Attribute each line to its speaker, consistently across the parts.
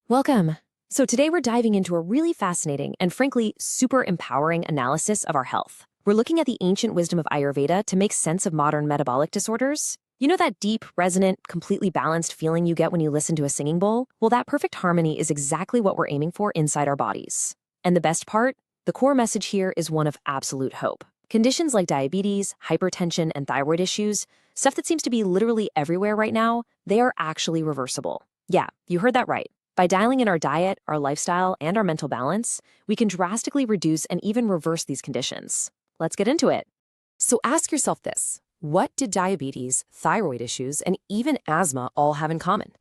Speaker 1: Welcome. So today we're diving into a really fascinating and frankly super empowering analysis of our health. We're looking at the ancient wisdom of Ayurveda to make sense of modern metabolic disorders. You know that deep, resonant, completely balanced feeling you get when you listen to a singing bowl? Well, that perfect harmony is exactly what we're aiming for inside our bodies. And the best part? The core message here is one of absolute hope. Conditions like diabetes, hypertension, and thyroid issues, stuff that seems to be literally everywhere right now, they are actually reversible. Yeah, you heard that right. By dialing in our diet, our lifestyle, and our mental balance, we can drastically reduce and even reverse these conditions. Let's get into it.
Speaker 2: So ask yourself this: what did diabetes, thyroid issues, and even asthma all have in common?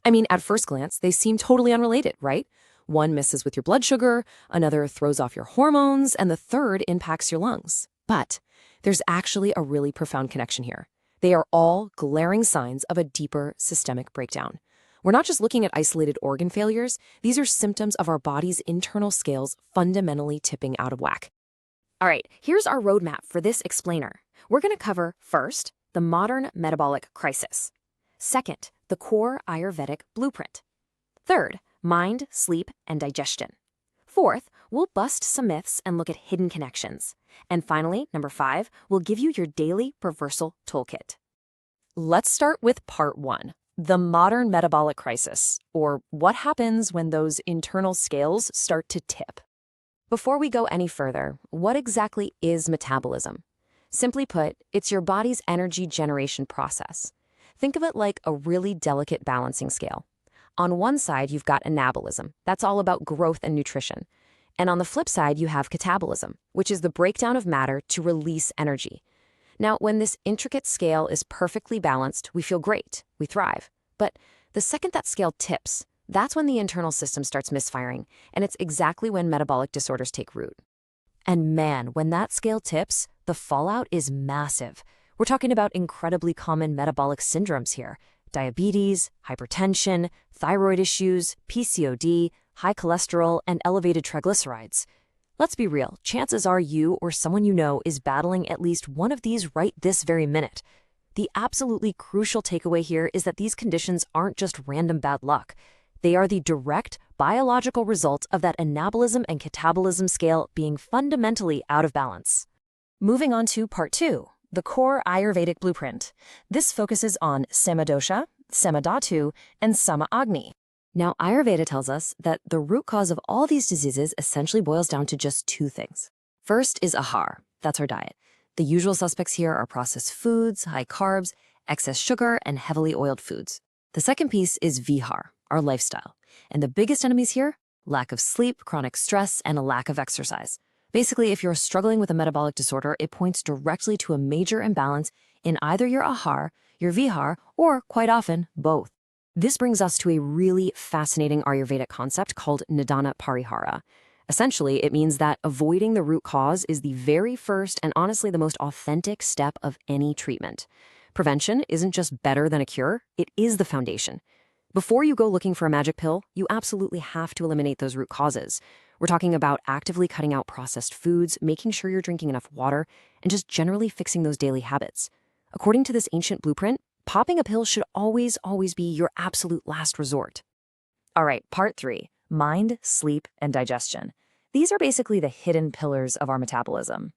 Speaker 2: I mean, at first glance, they seem totally unrelated, right? One messes with your blood sugar, another throws off your hormones, and the third impacts your lungs. But there's actually a really profound connection here. They are all glaring signs of a deeper systemic breakdown. We're not just looking at isolated organ failures, these are symptoms of our body's internal scales fundamentally tipping out of whack.
Speaker 1: All right, here's our roadmap for this explainer. We're going to cover, first, the modern metabolic crisis. Second, the core Ayurvedic blueprint. Third, mind, sleep, and digestion. Fourth, we'll bust some myths and look at hidden connections. And finally, number 5, we'll give you your daily reversal toolkit.
Speaker 2: Let's start with part 1. The modern metabolic crisis, or what happens when those internal scales start to tip. Before we go any further, what exactly is metabolism? Simply put, it's your body's energy generation process. Think of it like a really delicate balancing scale. On one side, you've got anabolism. That's all about growth and nutrition. And on the flip side, you have catabolism, which is the breakdown of matter to release energy. Now, when this intricate scale is perfectly balanced, we feel great, we thrive. But the second that scale tips, that's when the internal system starts misfiring, and it's exactly when metabolic disorders take root. And man, when that scale tips, the fallout is massive. We're talking about incredibly common metabolic syndromes here: diabetes, hypertension, thyroid issues, PCOD, high cholesterol, and elevated triglycerides. Let's be real, chances are you or someone you know is battling at least one of these right this very minute. The absolutely crucial takeaway here is that these conditions aren't just random bad luck. They are the direct biological result of that anabolism and catabolism scale being fundamentally out of balance.
Speaker 1: Moving on to part 2, the core Ayurvedic blueprint. This focuses on Samadosha, Samadhatu, and Sama Agni.
Speaker 2: Now, Ayurveda tells us that the root cause of all these diseases essentially boils down to just 2 things. First is Aahar. That's our diet. The usual suspects here are processed foods, high carbs, excess sugar, and heavily oiled foods. The second piece is Vihar, our lifestyle. And the biggest enemies here? Lack of sleep, chronic stress, and a lack of exercise. Basically, if you're struggling with a metabolic disorder, it points directly to a major imbalance in either your Aahar, your Vihar, or, quite often, both. This brings us to a really fascinating Ayurvedic concept called Nidana Parihara. Essentially, it means that avoiding the root cause is the very first and honestly the most authentic step of any treatment. Prevention isn't just better than a cure, it is the foundation. Before you go looking for a magic pill, you absolutely have to eliminate those root causes. We're talking about actively cutting out processed foods, making sure you're drinking enough water, and just generally fixing those daily habits. According to this ancient blueprint, popping a pill should always be your absolute last resort.
Speaker 1: All right, part 3, mind, sleep, and digestion. These are basically the hidden pillars of our metabolism.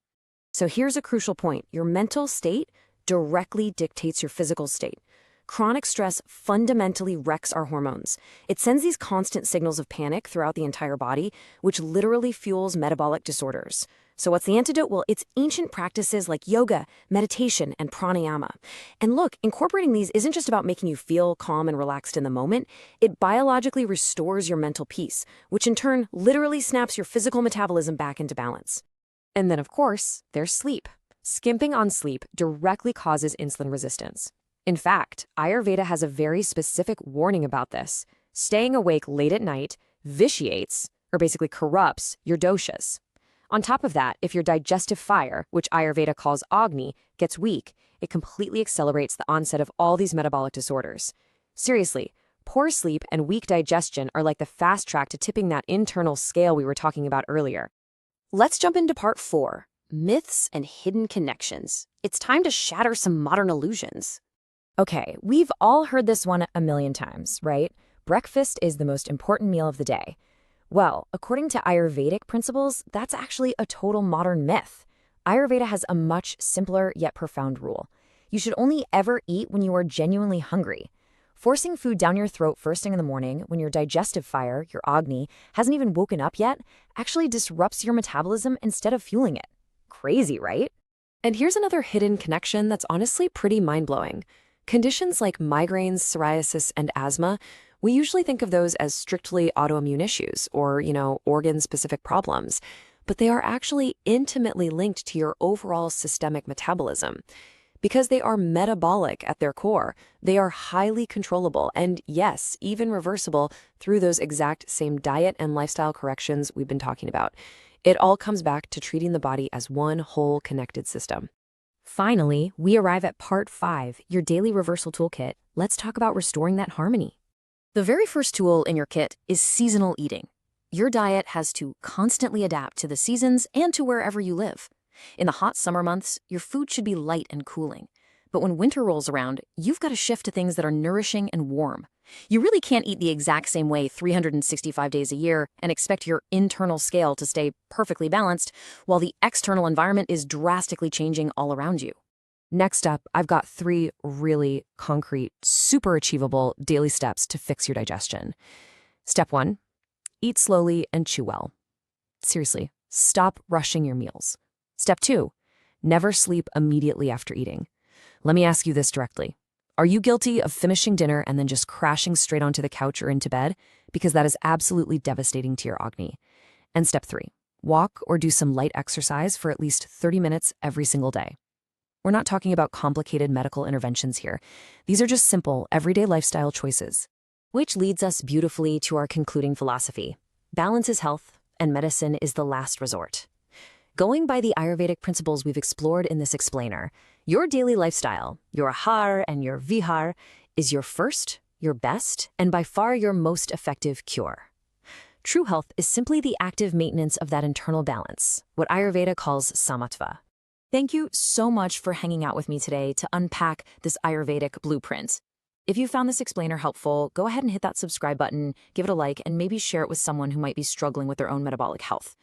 Speaker 2: So here's a crucial point. Your mental state directly dictates your physical state. Chronic stress fundamentally wrecks our hormones. It sends these constant signals of panic throughout the entire body, which literally fuels metabolic disorders. So what's the antidote? Well, it's ancient practices like yoga, meditation, and pranayama. And look, incorporating these isn't just about making you feel calm and relaxed in the moment. It biologically restores your mental peace, which in turn literally snaps your physical metabolism back into balance. And then, of course, there's sleep. Skimping on sleep directly causes insulin resistance. In fact, Ayurveda has a very specific warning about this. Staying awake late at night vitiates, or basically corrupts, your doshas. On top of that, if your digestive fire, which Ayurveda calls Agni, gets weak, it completely accelerates the onset of all these metabolic disorders. Seriously, poor sleep and weak digestion are like the fast track to tipping that internal scale we were talking about earlier. Let's jump into part 4, myths and hidden connections. It's time to shatter some modern illusions.
Speaker 1: Okay, we've all heard this one a million times, right?
Speaker 2: breakfast is the most important meal of the day. Well, according to Ayurvedic principles, that's actually a total modern myth. Ayurveda has a much simpler yet profound rule. You should only ever eat when you are genuinely hungry. Forcing food down your throat first thing in the morning when your digestive fire, your Agni, hasn't even woken up yet, actually disrupts your metabolism instead of fueling it. Crazy, right?
Speaker 1: And here's another hidden connection that's honestly pretty mind-blowing. Conditions like migraines, psoriasis, and asthma, we usually think of those as strictly autoimmune issues or, organ-specific problems, but they are actually intimately linked to your overall systemic metabolism. Because they are metabolic at their core, they are highly controllable and, yes, even reversible through those exact same diet and lifestyle corrections we've been talking about. It all comes back to treating the body as one whole connected system.
Speaker 2: Finally, we arrive at part 5, your daily reversal toolkit. Let's talk about restoring that harmony. The very first tool in your kit is seasonal eating. Your diet has to constantly adapt to the seasons and to wherever you live. In the hot summer months, your food should be light and cooling. But when winter rolls around, you've got to shift to things that are nourishing and warm. You really can't eat the exact same way 365 days a year and expect your internal scale to stay perfectly balanced while the external environment is drastically changing all around you.
Speaker 1: Next up, I've got 3 really concrete, super achievable daily steps to fix your digestion. Step 1, eat slowly and chew well. Seriously, stop rushing your meals. Step 2, never sleep immediately after eating. Let me ask you this directly. Are you guilty of finishing dinner and then just crashing straight onto the couch or into bed? Because that is absolutely devastating to your Agni. And step 3, walk or do some light exercise for at least 30 minutes every single day. We're not talking about complicated medical interventions here. These are just simple, everyday lifestyle choices.
Speaker 2: Which leads us beautifully to our concluding philosophy. Balance is health, and medicine is the last resort. Going by the Ayurvedic principles we've explored in this explainer, your daily lifestyle, your Aahar and your Vihar, is your first, your best, and by far your most effective cure. True health is simply the active maintenance of that internal balance, what Ayurveda calls samatva. Thank you so much for hanging out with me today to unpack this Ayurvedic blueprint. If you found this explainer helpful, go ahead and hit that subscribe button, give it a like, and maybe share it with someone who might be struggling with their own metabolic health.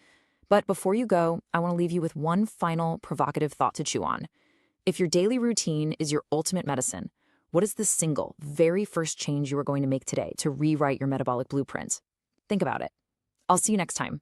Speaker 2: But before you go, I want to leave you with one final provocative thought to chew on. If your daily routine is your ultimate medicine, what is the single, very first change you are going to make today to rewrite your metabolic blueprint? Think about it. I'll see you next time.